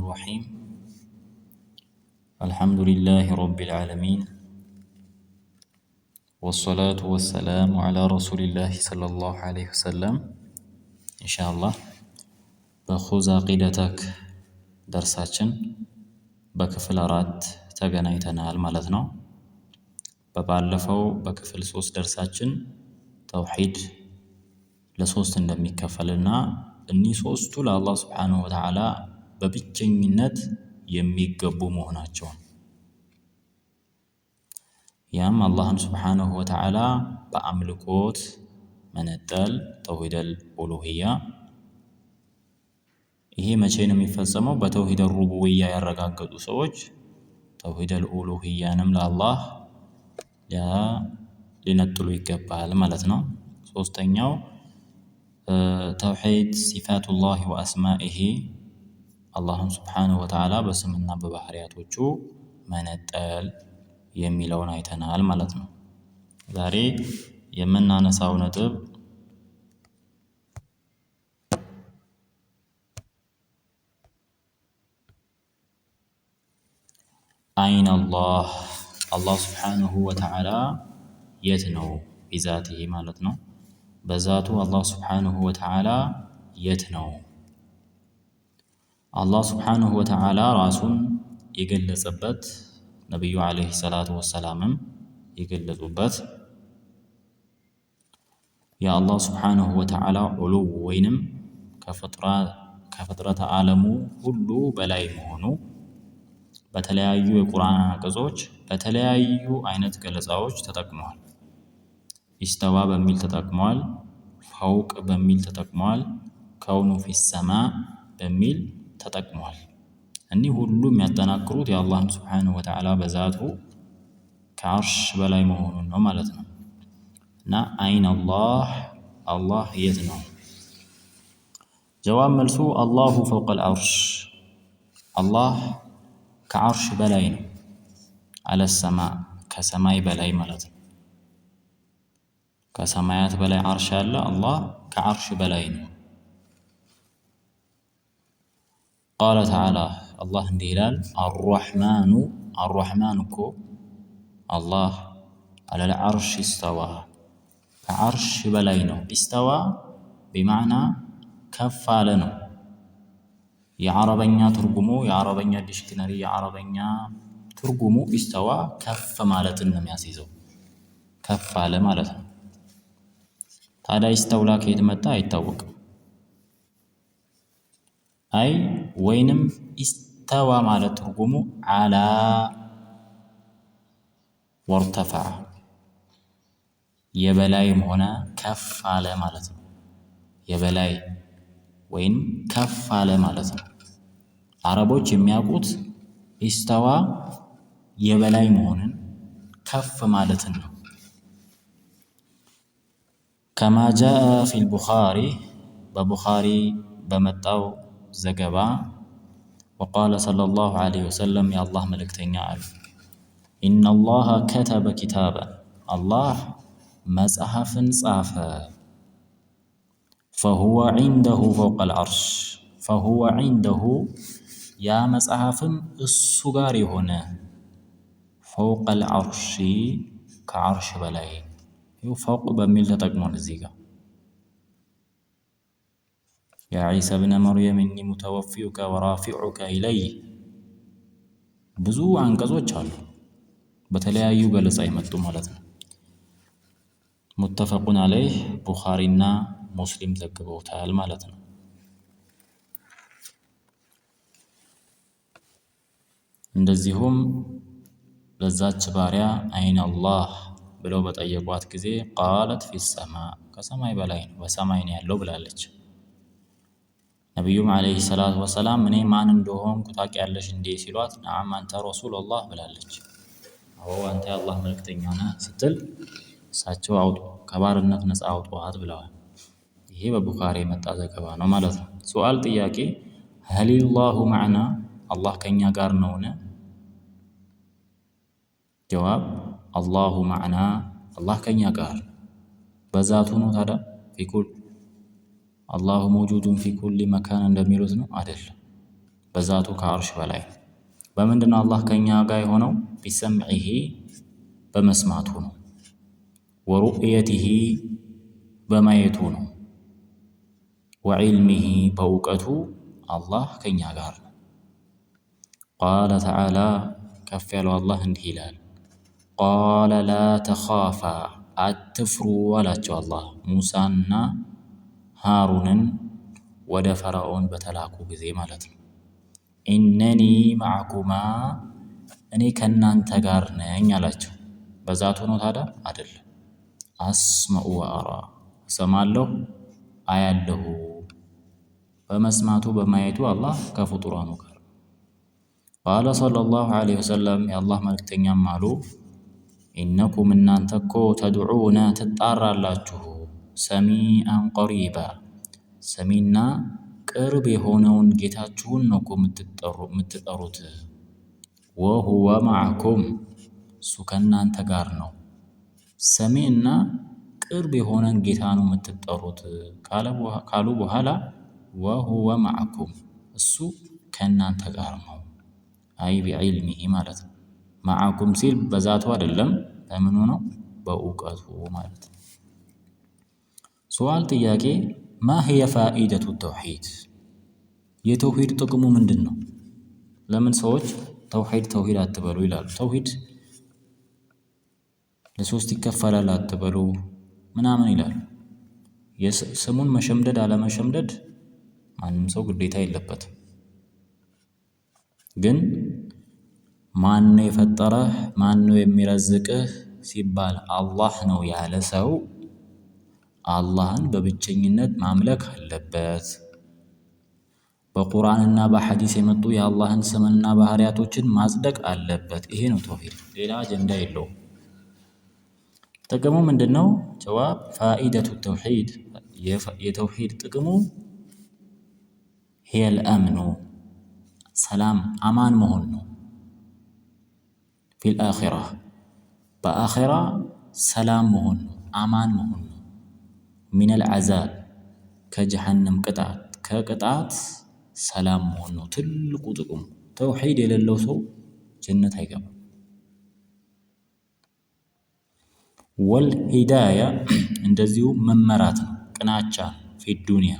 الرحيم الحمد لله رب العالمين والصلاة والسلام على رسول الله صلى الله عليه وسلم إن شاء الله بخوز عقيدتك درساتشن بكفل أراد تغنيتنا المالتنا ببالفو بكفل سوس درساتشن توحيد لسوس اندمي كفلنا اني سوستو لله سبحانه وتعالى በብቸኝነት የሚገቡ መሆናቸው ያም አላህን ስብሓንሁ ወተዓላ በአምልኮት መነጠል ተውሂደል ኡሉሂያ ይሄ መቼ ነው የሚፈጸመው በተውሂደል ሩቡብያ ያረጋገጡ ሰዎች ተውሂደል ኡሉሂያንም ለአላህ ሊነጥሉ ይገባል ማለት ነው ሶስተኛው ተውሂድ ሲፋቱላህ ወአስማኢሂ አላህ ስብሓንሁ ወተዓላ በስምና በባህሪያቶቹ መነጠል የሚለውን አይተናል ማለት ነው ዛሬ የምናነሳው ነጥብ አይን አላህ ስብሓንሁ ወተዓላ የት ነው ቢዛቲሂ ማለት ነው በዛቱ አላህ ስብሓንሁ ወተዓላ የት ነው አላህ ስብሓንሁ ወተዓላ ራሱን የገለጸበት ነብዩ አለይሂ ሰላቱ ወሰላምም የገለጹበት የአላህ ስብሓንሁ ወተዓላ ዑሉው ወይንም ከፍጥረተ ዓለሙ ሁሉ በላይ መሆኑ በተለያዩ የቁርአን አንቀጾች በተለያዩ አይነት ገለጻዎች ተጠቅመዋል ኢስተዋ በሚል ተጠቅመዋል ፈውቅ በሚል ተጠቅመዋል ከውኑ ፊሰማ በሚል ተጠቅመዋል እኒ ሁሉ የሚያጠናክሩት የአላህን ስብሓንሁ ወተዓላ በዛቱ ከአርሽ በላይ መሆኑን ነው ማለት ነው እና አይን አላህ የት ነው ጀዋብ መልሱ አላሁ ፈውቀል አርሽ አላህ ከአርሽ በላይ ነው አለሰማ ከሰማይ በላይ ማለት ነው ከሰማያት በላይ አርሽ አለ አላህ ከአርሽ በላይ ነው قال تعالى الله እንዲህ ይላል الرحمن እኮ አላህ على العرش استوى ከአርሽ በላይ ነው استوى بمعنى ከፍ አለ ነው የአረበኛ ትርጉሙ የአረበኛ ዲክሽነሪ የአረበኛ ትርጉሙ استوى ከፍ ማለትን ነው የሚያስይዘው ከፍ አለ ማለት ነው ታዲያ استولى ከየት መጣ አይታወቅም አይ ወይንም ኢስተዋ ማለት ትርጉሙ አላ ወርተፈዐ የበላይም ሆነ ከፍ አለ ማለት ነው የበላይ ወይም ከፍ አለ ማለት ነው አረቦች የሚያውቁት ኢስተዋ የበላይ መሆንን ከፍ ማለትን ነው كما جاء في البخاري ببخاري بمتاو زغبا وقال صلى الله عليه وسلم يا الله ملكتنيا قال ان الله كتب كتابا الله مصحفن صافه فهو عنده فوق العرش فهو عنده يا مصحفن እሱ ጋር የሆነ فوق العرش ከعرش በላይ ይው فوق በሚል ተጠቅሟል እዚህ ጋር يا عيسى ابن مريم اني متوفيك ورافعك الي ብዙ አንቀጾች አሉ በተለያዩ ገለጻ ይመጡ ማለት ነው متفقون عليه ቡኻሪና ሙስሊም ዘግበውታል ማለት ነው እንደዚሁም ለዛች ባሪያ አይን አላህ ብለው በጠየቋት ጊዜ قالت في السماء ከሰማይ በላይ ነው በሰማይ ነው ያለው ብላለች ነብዩም አለይሂ ሰላቱ ወሰላም እኔ ማን እንደሆንኩ ታውቂያለሽ እንዴ ሲሏት ነዓም አንተ ረሱላህ ብላለች አዎ አንተ የአላህ መልእክተኛ ነህ ስትል እሳቸው አውጡ ከባርነት ነፃ አውጧት ብለዋል ይሄ በቡኻሪ የመጣ ዘገባ ነው ማለት ነው ሱአል ጥያቄ هل الله معنا الله ከኛ ጋር ነውነ ጀዋብ الله معنا الله ከኛ ጋር በዛቱ ነው ታዲያ ፊኩል الله موجود في كل مكان እንደሚሉት ነው አይደለም በዛቱ ከአርሽ በላይ። በምንድነው አላህ ከኛ ጋር የሆነው? ቢሰምዒሂ በመስማቱ ነው። ወሩእየቲሂ በማየቱ ነው። ወዒልሚሂ በእውቀቱ አላህ ከኛ ጋር ነው። ቃለ ተዓላ ከፍ ያለው አላህ እንዲህ ይላል፣ ቃለ ላ ተኻፋ አትፍሩ አላቸው አላህ ሙሳና ሃሩንን ወደ ፈርዖን በተላኩ ጊዜ ማለት ነው። ኢነኒ መዐኩማ እኔ ከእናንተ ጋር ነኝ አላቸው። በዛቱ ነው ታዲያ አይደለም። አስመዑ ወአራ እሰማለሁ አያለሁ። በመስማቱ በማየቱ አላህ ከፍጡራኑ ጋር። ቃለ ሰለላሁ ዐለይሂ ወሰለም የአላህ መልእክተኛም አሉ፣ ኢነኩም እናንተ እኮ ተድዑነ ትጣራላችሁ፣ ሰሚዐን ቀሪባ ሰሚና ቅርብ የሆነውን ጌታችሁን ነው እኮ የምትጠሩት። ወሁወ መዐኩም እሱ ከእናንተ ጋር ነው። ሰሚዕና ቅርብ የሆነን ጌታ ነው የምትጠሩት ካሉ በኋላ ወሁወ መዐኩም እሱ ከእናንተ ጋር ነው። አይ ቢዒልሚሂ ማለት ነው። መዐኩም ሲል በዛቱ አይደለም፣ በምኑ ነው? በእውቀቱ ማለት ነው። ሱዋል ጥያቄ፣ ማ ሂየ ፋኢደቱ ተውሒድ የተውሒድ ጥቅሙ ምንድን ነው? ለምን ሰዎች ተውሒድ አትበሉ ይላሉ? ተውሒድ ለሶስት ይከፈላል አትበሉ ምናምን ይላሉ። ስሙን መሸምደድ አለመሸምደድ ማንም ሰው ግዴታ የለበትም። ግን ማነው የፈጠረህ ማነው የሚረዝቅህ ሲባል አላህ ነው ያለ ሰው አላህን በብቸኝነት ማምለክ አለበት። በቁርአንና በሐዲስ የመጡ የአላህን ስምና ባህሪያቶችን ማጽደቅ አለበት። ይሄ ነው ተውሒድ፣ ሌላ አጀንዳ የለውም። ጥቅሙ ምንድነው? ጀዋብ ፋኢደቱ ተውሒድ የተውሒድ ጥቅሙ ሂየል አምኑ ሰላም አማን መሆን ነው። ፊል አኺራ በአኺራ ሰላም መሆን ነው፣ አማን መሆን ነው። ሚነል ዐዛብ ከጀሃነም ከቅጣት ሰላም መሆን ነው ትልቁ ጥቅሙ። ተውሒድ የሌለው ሰው ጀነት አይገባም። ወልሂዳያ እንደዚሁ መመራት ነው፣ ቅናቻ ፊ ዱንያ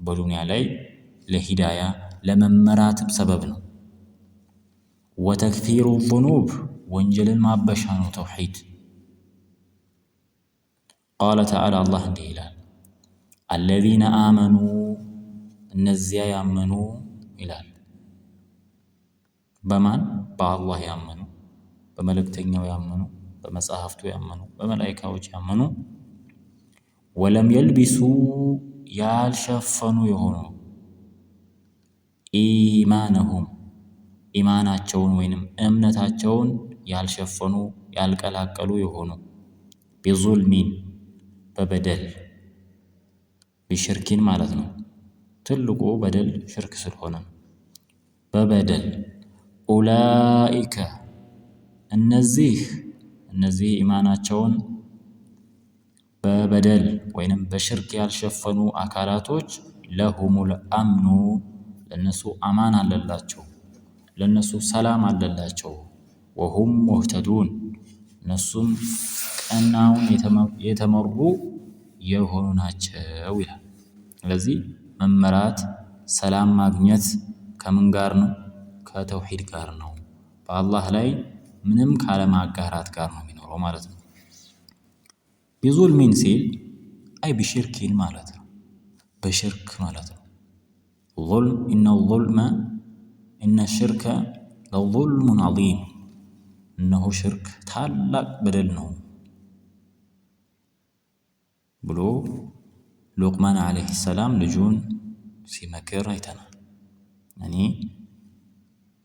በዱንያ ላይ ለሂዳያ ለመመራትም ሰበብ ነው። ወተክፊሩ ዙኑብ ወንጀልን ማበሻ ነው ተውሒድ። ቃለ ተዓላ አላህ እንዲህ ይላል፣ አለዚነ አመኑ እነዚያ ያመኑ ይላል። በማን? በአላህ ያመኑ፣ በመልእክተኛው ያመኑ፣ በመጽሐፍቱ ያመኑ፣ በመላኢካዎች ያመኑ፣ ወለም የልቢሱ ያልሸፈኑ የሆኑ ኢማነሁም ኢማናቸውን ወይንም እምነታቸውን ያልሸፈኑ ያልቀላቀሉ የሆኑ ቢዙልሚን በበደል ቢሽርኪን ማለት ነው። ትልቁ በደል ሽርክ ስለሆነ በበደል ኡላኢከ እነዚህ ኢማናቸውን በበደል ወይንም በሽርክ ያልሸፈኑ አካላቶች ለሁሙል አምኑ ለነሱ አማን አለላቸው፣ ለነሱ ሰላም አለላቸው። ወሁም ሙህተዱን እነሱም ቀናውን የተመሩ የሆኑ ናቸው ይላል። ስለዚህ መመራት ሰላም ማግኘት ከምን ጋር ነው? ከተውሒድ ጋር ነው። በአላህ ላይ ምንም ካለማጋራት ጋር ነው የሚኖረው ማለት ነው። ቢዙልሚን ሲል አይ ቢሽርኪን ማለት ነው፣ በሽርክ ማለት ነው። ኢነ ሽርከ ለዙልሙን ዐዚም እነሆ ሽርክ ታላቅ በደል ነው ብሎ ሉቅማን ዓለይሂ ሰላም ልጁን ሲመክር አይተናል። እኔ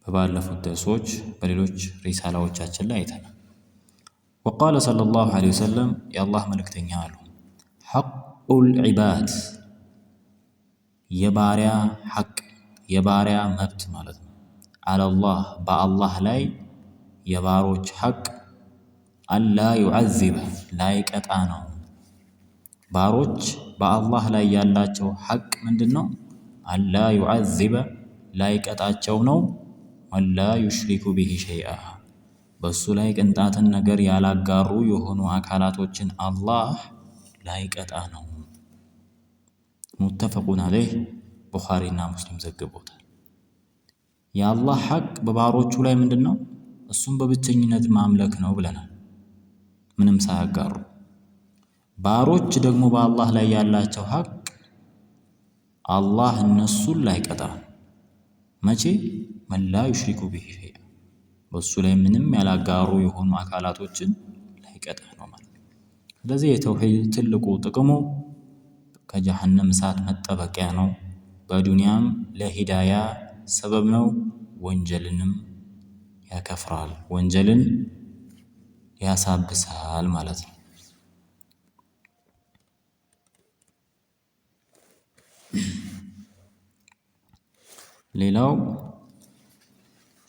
በባለፉት ደርሶች በሌሎች ሪሳላዎቻችን ላይ አይተናል። ወቃለ ሰለላሁ ዐለይሂ ወሰለም የአላህ መልእክተኛ አሉ፣ ሐቁል ዒባድ የባሪያ ሐቅ የባሪያ መብት ማለት ነው። አለላህ በአላህ ላይ የባሮች ሐቅ አላ ዩዐዚበ ላይቀጣ ነው። ባሮች በአላህ ላይ ያላቸው ሐቅ ምንድን ነው? አላ ዩዐዚበ ላይቀጣቸው ነው። ወላ ዩሽሪኩ ቢሂ ሸይአ በሱ ላይ ቅንጣትን ነገር ያላጋሩ የሆኑ አካላቶችን አላህ ላይቀጣ ነው። ሙተፈቁን ዐለይህ ቡኻሪና ሙስሊም ዘግቦታል። የአላህ ሐቅ በባሮቹ ላይ ምንድነው? እሱም በብቸኝነት ማምለክ ነው ብለናል፣ ምንም ሳያጋሩ። ባሮች ደግሞ በአላህ ላይ ያላቸው ሐቅ አላህ እነሱን ላይቀጣ መቼ? መላ ዩሽሪኩ ቢሂ ሸይአ በሱ ላይ ምንም ያላጋሩ የሆኑ አካላቶችን ላይቀጣ ነው ማለት ነው። ስለዚህ የተውሂድ ትልቁ ጥቅሙ ከጀሃነም እሳት መጠበቂያ ነው። በዱንያም ለሂዳያ ሰበብ ነው። ወንጀልንም ያከፍራል፣ ወንጀልን ያሳብሳል ማለት ነው። ሌላው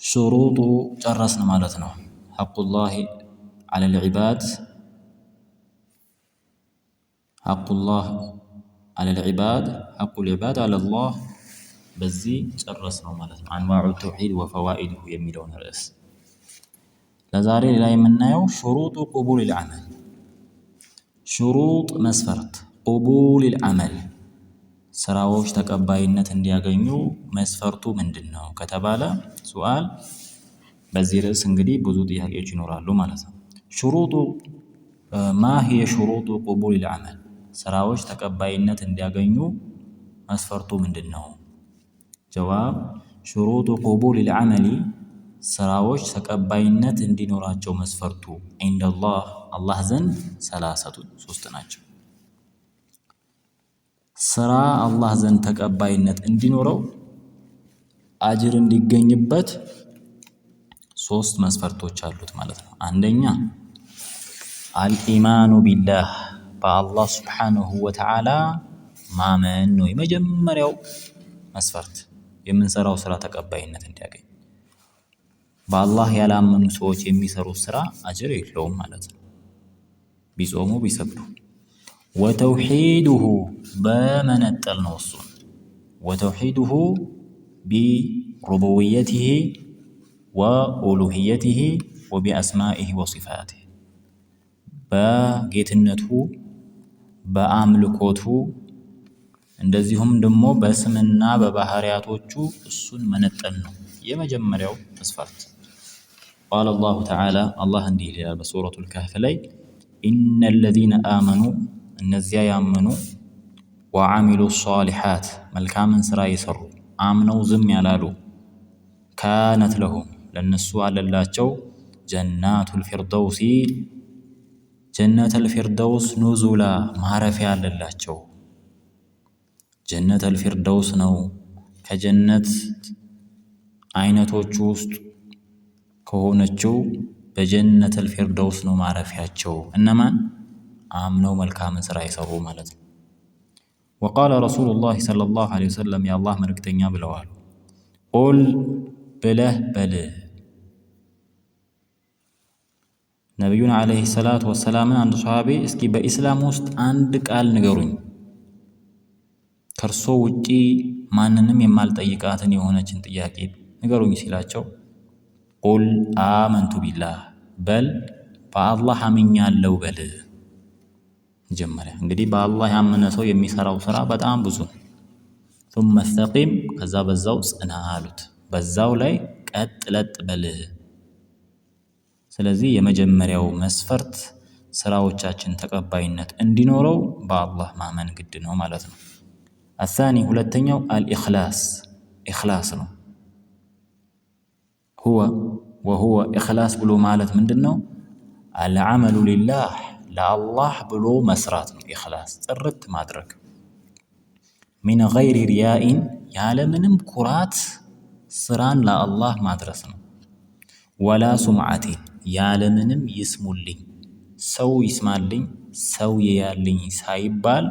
ሹሩጡ ጨረስን ማለት ነው። ሐቁላሂ ዐለል ዒባድ ሐቁላህ ዐለል ዒባድ ሐቁል ዒባድ ዐለላህ በዚህ ጨረስ ነው ማለት ነው። አንዋዑ ተውሂድ ወፈዋኢድሁ የሚለውን ርዕስ ለዛሬ ሌላ የምናየው ሹሩጡ ቁቡሊል ዐመል ሹሩጥ መስፈርት ቁቡሊል ዐመል ስራዎች ተቀባይነት እንዲያገኙ መስፈርቱ ምንድን ነው ከተባለ ሱአል በዚህ ርዕስ እንግዲህ ብዙ ጥያቄዎች ይኖራሉ ማለት ነው። ሹሩጡ ማ ሂየ ሹሩጡ ቁቡሊል ዐመል ስራዎች ተቀባይነት እንዲያገኙ መስፈርቱ ምንድን ነው? ጀዋብ ሹሩጡ ቁቡሊል ዐመሊ ስራዎች ተቀባይነት እንዲኖራቸው መስፈርቱ ዒንደላህ አላህ ዘንድ ሰላሰቱን ሶስት ናቸው። ስራ አላህ ዘንድ ተቀባይነት እንዲኖረው አጅር እንዲገኝበት ሶስት መስፈርቶች አሉት ማለት ነው። አንደኛ አልኢማኑ ቢላህ በአላህ ሱብሓነሁ ወተዓላ ማመን ነው የመጀመሪያው መስፈርት የምንሰራው ስራ ተቀባይነት እንዲያገኝ። በአላህ ያላመኑ ሰዎች የሚሰሩት ስራ አጅር የለውም ማለት ነው፣ ቢጾሙ ቢሰግዱ። ወተውሒዱሁ በመነጠል ነው እሱን ወተውሒዱሁ ቢሩቡብየቲሂ ወኡሉሂየቲሂ ወቢአስማኢሂ ወሲፋቲሂ በጌትነቱ በአምልኮቱ እንደዚሁም ደግሞ በስምና በባህሪያቶቹ እሱን መነጠል ነው የመጀመሪያው መስፈርት። ቃለ አላሁ ተዓላ አላህ እንዲህ ይላል በሱረቱል ከህፍ ላይ ኢነ ለዚነ አመኑ እነዚያ ያመኑ ወዓሚሉ ሷሊሓት መልካምን ስራ የሰሩ አምነው ዝም ያላሉ ካነት ለሁም ለነሱ አለላቸው ጀናቱል ፊርደውሲ ጀነተል ፊርደውስ ኑዙላ ማረፊያ አለላቸው። ጀነተል ፊርደውስ ነው ከጀነት አይነቶቹ ውስጥ ከሆነችው በጀነተል ፊርደውስ ነው ማረፊያቸው። እነማን? አምነው መልካምን ስራ የሰሩ ማለት ነው። ወቃለ ረሱሉላህ ሰለላሁ ዐለይሂ ወሰለም የአላህ መልእክተኛ ብለዋል ቁል ብለህ በል ነቢዩን ዐለይሂ ሰላቱ ወሰላምን አንድ ሰሃቢ እስኪ በኢስላም ውስጥ አንድ ቃል ንገሩኝ ከእርሶ ውጪ ማንንም የማልጠይቃትን የሆነችን ጥያቄ ንገሩኝ ሲላቸው ቁል አመንቱ ቢላህ በል በአላህ አምኛለሁ በል። መጀመሪያ እንግዲህ በአላህ ያመነ ሰው የሚሰራው ስራ በጣም ብዙ ነው። ثم استقم ከዛ በዛው ጽና አሉት፣ በዛው ላይ ቀጥ ለጥ በል። ስለዚህ የመጀመሪያው መስፈርት ስራዎቻችን ተቀባይነት እንዲኖረው በአላህ ማመን ግድ ነው ማለት ነው። አሳኒ ሁለተኛው አልኢኽላስ ኢኽላስ ነው። ወሁወ ኢኽላስ ብሎ ማለት ምንድን ነው? አልዓመሉ ሊላህ ለአላህ ብሎ መስራት ነው። ኢኽላስ ጥርት ማድረግ ሚን ገይሪ ሪያኢን ያለምንም ኩራት ስራን ለአላህ ማድረስ ነው። ወላ ሱምዓቲን ያለምንም ይስሙልኝ ሰው ይስማልኝ ሰው ይያልኝ ሳይባል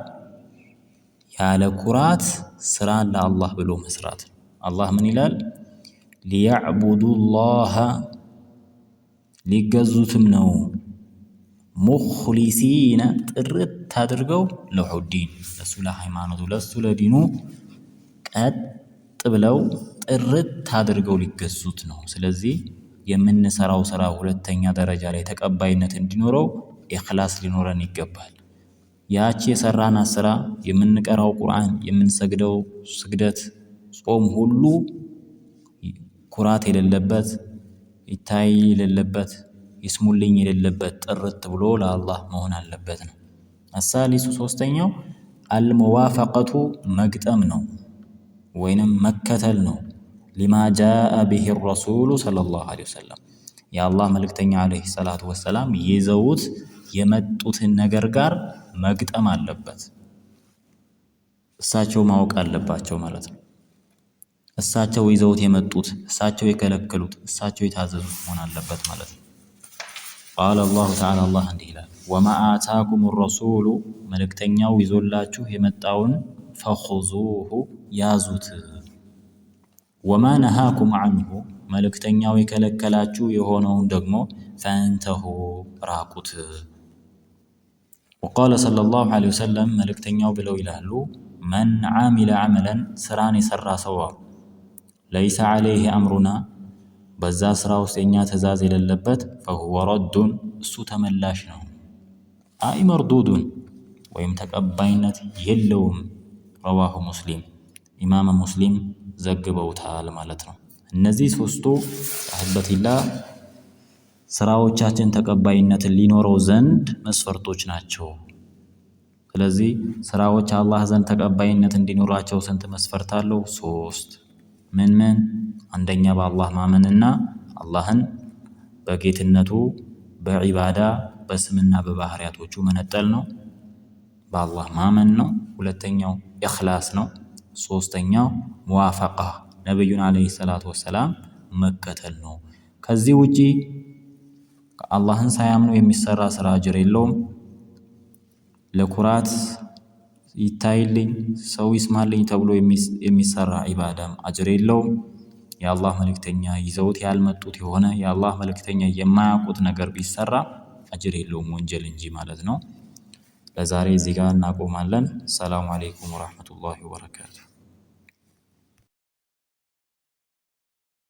ያለ ኩራት ስራን ለአላህ ብሎ መስራት ነው። አላህ ምን ይላል? ሊያዕቡዱላህ ሊገዙትም ነው ሙኽሊሲነ ጥርት አድርገው ለሁዲን ለሱ ለሃይማኖቱ ለሱ ለዲኑ ቀጥ ብለው ጥርት አድርገው ሊገዙት ነው። ስለዚህ የምንሰራው ስራ ሁለተኛ ደረጃ ላይ ተቀባይነት እንዲኖረው ኢኽላስ ሊኖረን ይገባል። ያቺ የሰራናት ስራ የምንቀራው ቁርአን፣ የምንሰግደው ስግደት፣ ጾም ሁሉ ኩራት የሌለበት ይታይ የሌለበት ይስሙልኝ የሌለበት ጥርት ብሎ ለአላህ መሆን አለበት ነው። አሳሊሱ ሶስተኛው አልሙዋፈቀቱ መግጠም ነው ወይንም መከተል ነው። ሊማ ጃአ ቢሂ ረሱሉ ሰለላሁ ዐለይሂ ወሰለም የአላህ መልእክተኛ ዐለይሂ ሰላቱ ወሰላም ይዘውት የመጡትን ነገር ጋር መግጠም አለበት። እሳቸው ማወቅ አለባቸው ማለት ነው። እሳቸው ይዘውት የመጡት እሳቸው የከለከሉት እሳቸው የታዘዙት መሆን አለበት ማለት ነው። ቃለ አላሁ ተዓላ አላህ እንዲህ ይላል ወማ አታኩም ረሱሉ መልእክተኛው ይዞላችሁ የመጣውን ፈኹዙሁ ያዙት፣ ወማ ነሃኩም ዐንሁ መልእክተኛው የከለከላችሁ የሆነውን ደግሞ ፈንተሁ ራቁት። ወቃለ ሰለላሁ ዐለይሂ ወሰለም መልእክተኛው ብለው ይላሉ መን ዓሚለ ዐመለን ስራን የሰራ ሰው ለይሰ ዐለይሂ አምሩና በዛ ስራ ውስጥ የኛ ትእዛዝ የሌለበት ፈሁወ ረዱን እሱ ተመላሽ ነው። አይ መርዱዱን ወይም ተቀባይነት የለውም። ረዋሁ ሙስሊም ኢማም ሙስሊም ዘግበውታል ማለት ነው። እነዚህ ሶስቱ አህበቲላህ ስራዎቻችን ተቀባይነትን ሊኖረው ዘንድ መስፈርቶች ናቸው። ስለዚህ ስራዎች አላህ ዘንድ ተቀባይነት እንዲኖራቸው ስንት መስፈርት አለው? 3 ምን? አንደኛ በአላህ ማመንና አላህን በጌትነቱ በዒባዳ በስምና በባህሪያቶቹ መነጠል ነው። በአላህ ማመን ነው። ሁለተኛው ኢኽላስ ነው። ሶስተኛው ሙዋፈቃ ነብዩን አለይሂ ሰላቱ ወሰላም መከተል ነው። ከዚህ ውጪ አላህን ሳያምኑ የሚሰራ ስራ አጅር የለውም። ለኩራት ይታይልኝ ሰው ይስማልኝ ተብሎ የሚሰራ ዒባዳም አጅር የለውም። የአላህ መልእክተኛ ይዘውት ያልመጡት የሆነ የአላህ መልእክተኛ የማያውቁት ነገር ቢሰራ አጅር የለውም፣ ወንጀል እንጂ ማለት ነው። ለዛሬ እዚህ ጋር እናቆማለን። ሰላሙ አለይኩም ወራህመቱላሂ ወበረካቱ።